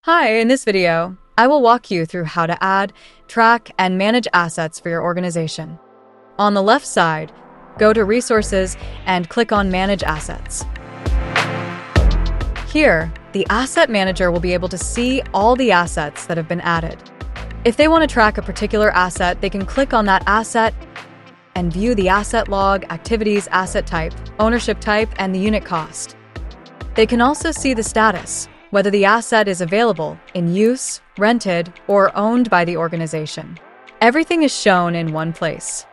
Hi, in this video, I will walk you through how to add, track, and manage assets for your organization. On the left side, go to Resources and click on Manage Assets. Here, the Asset Manager will be able to see all the assets that have been added. If they want to track a particular asset, they can click on that asset and view the asset log, activities, asset type, ownership type, and the unit cost. They can also see the status, whether the asset is available, in use, rented, or owned by the organization. Everything is shown in one place.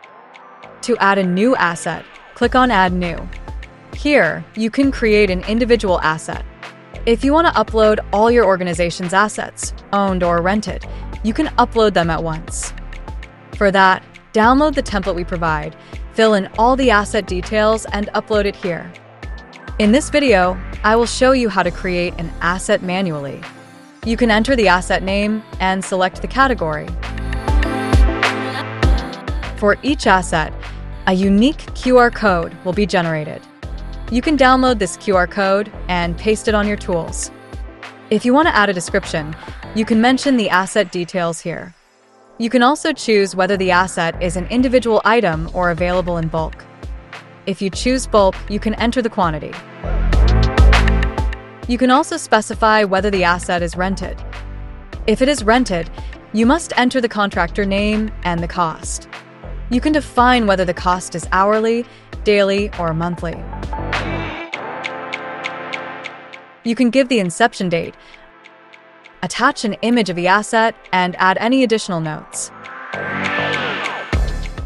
To add a new asset, click on Add New. Here, you can create an individual asset. If you want to upload all your organization's assets, owned or rented, you can upload them at once. For that, download the template we provide, fill in all the asset details, and upload it here. In this video, I will show you how to create an asset manually. You can enter the asset name and select the category. For each asset, a unique QR code will be generated. You can download this QR code and paste it on your tools. If you want to add a description, you can mention the asset details here. You can also choose whether the asset is an individual item or available in bulk. If you choose bulk, you can enter the quantity. You can also specify whether the asset is rented. If it is rented, you must enter the contractor name and the cost. You can define whether the cost is hourly, daily, or monthly. You can give the inception date, attach an image of the asset, and add any additional notes.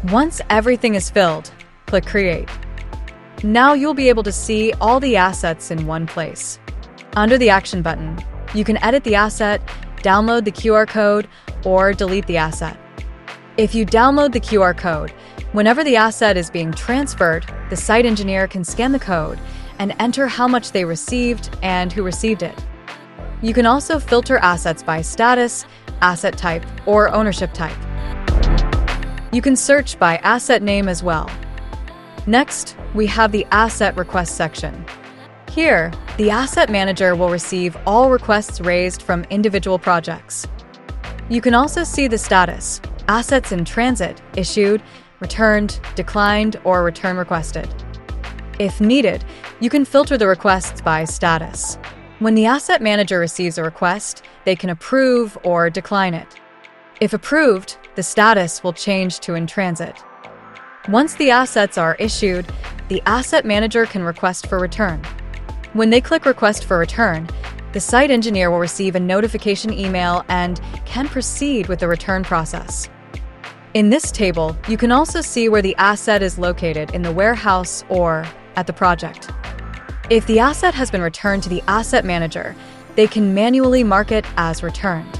Once everything is filled, click Create. Now you'll be able to see all the assets in one place. Under the Action button, you can edit the asset, download the QR code, or delete the asset. If you download the QR code, whenever the asset is being transferred, the site engineer can scan the code and enter how much they received and who received it. You can also filter assets by status, asset type, or ownership type. You can search by asset name as well. Next, we have the Asset Request section. Here, the Asset Manager will receive all requests raised from individual projects. You can also see the status, assets in transit, issued, returned, declined, or return requested. If needed, you can filter the requests by status. When the Asset Manager receives a request, they can approve or decline it. If approved, the status will change to in transit. Once the assets are issued, the Asset Manager can request for return. When they click Request for Return, the site engineer will receive a notification email and can proceed with the return process. In this table, you can also see where the asset is located in the warehouse or at the project. If the asset has been returned to the Asset Manager, they can manually mark it as returned.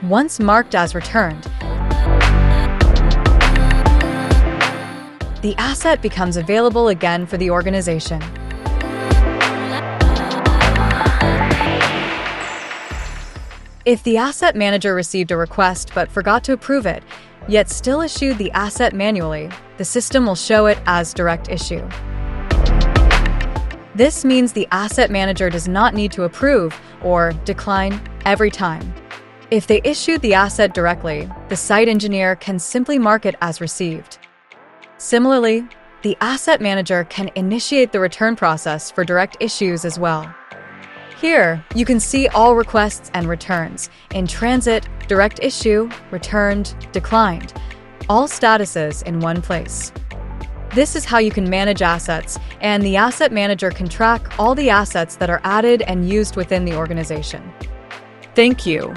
Once marked as returned, the asset becomes available again for the organization. If the Asset Manager received a request but forgot to approve it, yet still issued the asset manually, the system will show it as direct issue. This means the Asset Manager does not need to approve or decline every time. If they issued the asset directly, the site engineer can simply mark it as received. Similarly, the Asset Manager can initiate the return process for direct issues as well. Here, you can see all requests and returns in transit, direct issue, returned, declined, all statuses in one place. This is how you can manage assets, and the Asset Manager can track all the assets that are added and used within the organization. Thank you.